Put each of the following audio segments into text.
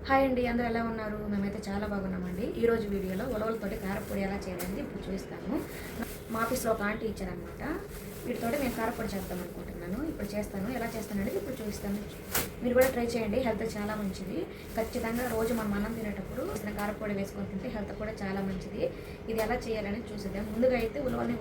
Hi అండి, అందరూ ఎలా ఉన్నారు? మేమైతే చాలా బాగున్నామండి. ఈరోజు వీడియోలో ఉలవలతోటి కారపొడి ఎలా చేయాలని ఇప్పుడు చూపిస్తాను. మా ఆఫీస్లో ఒక ఆంటీ ఇచ్చారనమాట. వీటితోటి నేను కారపొడి చేద్దాం అనుకుంటున్నాను. ఇప్పుడు చేస్తాను. ఎలా చేస్తానంటే ఇప్పుడు చూపిస్తాను. మీరు కూడా ట్రై చేయండి. హెల్త్ చాలా మంచిది. ఖచ్చితంగా రోజు మనం అన్నం తినేటప్పుడు కారపొడి వేసుకొని తింటే హెల్త్ కూడా చాలా మంచిది. ఇది ఎలా చేయాలని చూసిద్దాం. ముందుగా అయితే ఉలవల్ని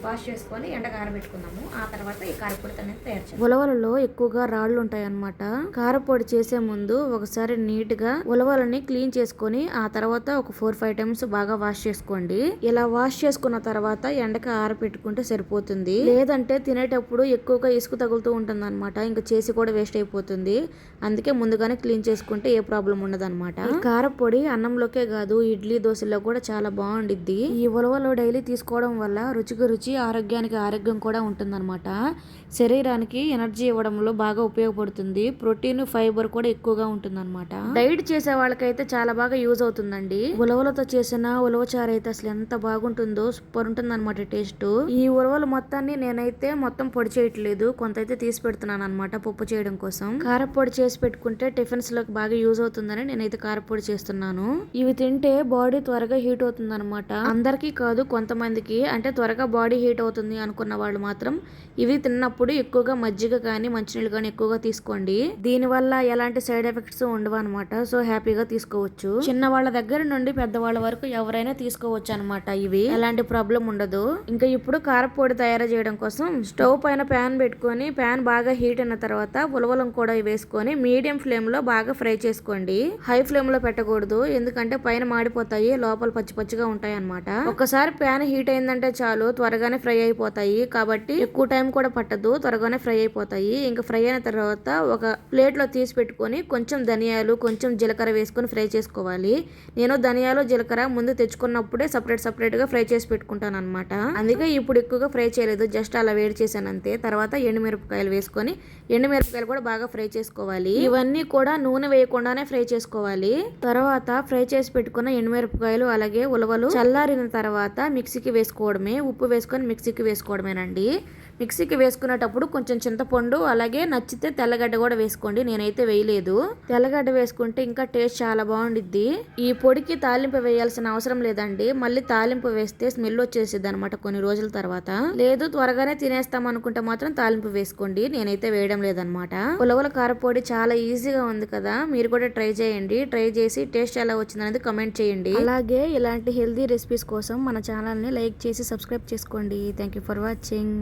వాష్ చేసుకొని ఎండకు ఆరబెట్టుకుందాము. ఆ తర్వాత ఈ కారపొడి అనేది తయారు చేయాలి. ఉలవలలో ఎక్కువగా రాళ్ళు ఉంటాయి అన్నమాట. కారపొడి చేసే ముందు ఒకసారి నీట్ గా ఉలవలని క్లీన్ చేసుకొని ఆ తర్వాత ఒక 4-5 టైమ్స్ బాగా వాష్ చేసుకోండి. ఇలా వాష్ చేసుకున్న తర్వాత ఎండకి ఆరబెట్టుకుంటే సరిపోతుంది. లేదంటే తినేటప్పుడు ఎక్కువగా ఇసుక తగులుతూ ఉంటుంది అనమాట. ఇంకా చేసి కూడా వేస్ట్ అయిపోతుంది. అందుకే ముందుగానే క్లీన్ చేసుకుంటే ఏ ప్రాబ్లం ఉండదు అనమాట. ఈ కారపొడి అన్నంలోకే కాదు, ఇడ్లీ దోశల్లో కూడా చాలా బాగుండిద్ది. ఈ ఉలవలు డైలీ తీసుకోవడం వల్ల రుచికి రుచి, ఆరోగ్యానికి ఆరోగ్యం కూడా ఉంటుందన్నమాట. శరీరానికి ఎనర్జీ ఇవ్వడంలో బాగా ఉపయోగపడుతుంది. ప్రోటీన్, ఫైబర్ కూడా ఎక్కువగా ఉంటుందన్నమాట. డైట్ చేసే వాళ్ళకైతే చాలా బాగా యూజ్ అవుతుందండి. ఉలవలతో చేసిన ఉలవచారు అయితే అసలు ఎంత బాగుంటుందో, సూపర్ ఉంటుందన్నమాట టేస్ట్. ఈ ఉలవలు మొత్తాన్ని నేనైతే మొత్తం పొడి చేయట్లేదు, కొంత అయితే తీసి పెడుతున్నాను అనమాట పప్పు చేయడం కోసం. కారపొడి చేసి పెట్టుకుంటే టిఫిన్స్ లోకి బాగా యూజ్ అవుతుందని నేనైతే కారపొడి చేస్తున్నాను. ఇవి తింటే బాడీ త్వరగా హీట్ అవుతుంది అనమాట. అందరికీ కాదు, కొంతమందికి. అంటే త్వరగా బాడీ హీట్ అవుతుంది అనుకున్న వాళ్ళు మాత్రం ఇవి తిన్నప్పుడు ఎక్కువగా మజ్జిగ కానీ మంచినీళ్ళు కానీ ఎక్కువగా తీసుకోండి. దీని వల్ల ఎలాంటి సైడ్ ఎఫెక్ట్స్ ఉండవు అనమాట. సో హ్యాపీగా తీసుకోవచ్చు. చిన్న వాళ్ళ దగ్గర నుండి పెద్దవాళ్ళ వరకు ఎవరైనా తీసుకోవచ్చు అనమాట. ఇవి ఎలాంటి ప్రాబ్లం ఉండదు. ఇంకా ఇప్పుడు కారపొడి తయారు చేయడం కోసం స్టవ్ పైన ప్యాన్ పెట్టుకొని ప్యాన్ బాగా హీట్ అయిన తర్వాత ఉలవలం కూడా వేసుకొని మీడియం ఫ్లేమ్ లో బాగా ఫ్రై చేసుకోండి. హై ఫ్లేమ్ లో పెట్టకూడదు, ఎందుకంటే పైన మాడిపోతాయి, లోపల పచ్చి పచ్చిగా ఉంటాయి అనమాట. ఒకసారి ప్యాన్ హీట్ అయిందంటే చాలు, త్వరగానే ఫ్రై అయిపోతాయి. కాబట్టి ఎక్కువ టైం కూడా పట్టదు, త్వరగానే ఫ్రై అయిపోతాయి. ఇంకా ఫ్రై అయిన తర్వాత ఒక ప్లేట్ లో తీసి పెట్టుకొని కొంచెం ధనియాలు, కొంచెం జీలకర్ర వేసుకొని ఫ్రై చేసుకోవాలి. నేను ధనియాలు, జీలకర్ర ముందు తెచ్చుకున్నప్పుడే సపరేట్ గా ఫ్రై చేసి పెట్టుకుంటాను అనమాట. అందుకే ఇప్పుడు ఎక్కువగా ఫ్రై చేయలేదు, జస్ట్ అలా వేడి చేశాను అంతే. తర్వాత ఎండుమిరపకాయలు వేసుకొని ఎండుమిరపకాయలు కూడా బాగా ఫ్రై చేసుకోవాలి. ఇవన్నీ కూడా నూనె వేయకుండానే ఫ్రై చేసుకోవాలి. తర్వాత ఫ్రై చేసి పెట్టుకున్న ఎండుమిరపకాయలు అలాగే ఉలవలు చల్లారిన తర్వాత మిక్సీకి వేసుకోవడమే. ఉప్పు వేసుకొని మిక్సీకి వేసుకోవడమేనండి. మిక్సీకి వేసుకునేటప్పుడు కొంచెం చింతపండు అలాగే నచ్చితే తెల్లగడ్డ కూడా వేసుకోండి. నేనైతే వేయలేదు. తెల్లగడ్డ వేసుకుంటే ఇంకా టేస్ట్ చాలా బాగుండిద్ది. ఈ పొడికి తాలింపు వేయాల్సిన అవసరం లేదండి. మళ్ళీ తాలింపు వేస్తే స్మెల్ వచ్చేసిద్ది అనమాట కొన్ని రోజుల తర్వాత. లేదు త్వరగానే తినేస్తాం అనుకుంటే మాత్రం తాలింపు వేసుకోండి. నేనైతే వేయడం లేదనమాట. ఉలవల కారపొడి చాలా ఈజీగా ఉంది కదా, మీరు కూడా ట్రై చేయండి. ట్రై చేసి టేస్ట్ ఎలా వచ్చిందనేది కమెంట్ చేయండి. అలాగే ఇలాంటి హెల్తీ రెసిపీస్ కోసం మన ఛానల్ ని లైక్ చేసి సబ్స్క్రైబ్ చేసుకోండి. Thank you for watching.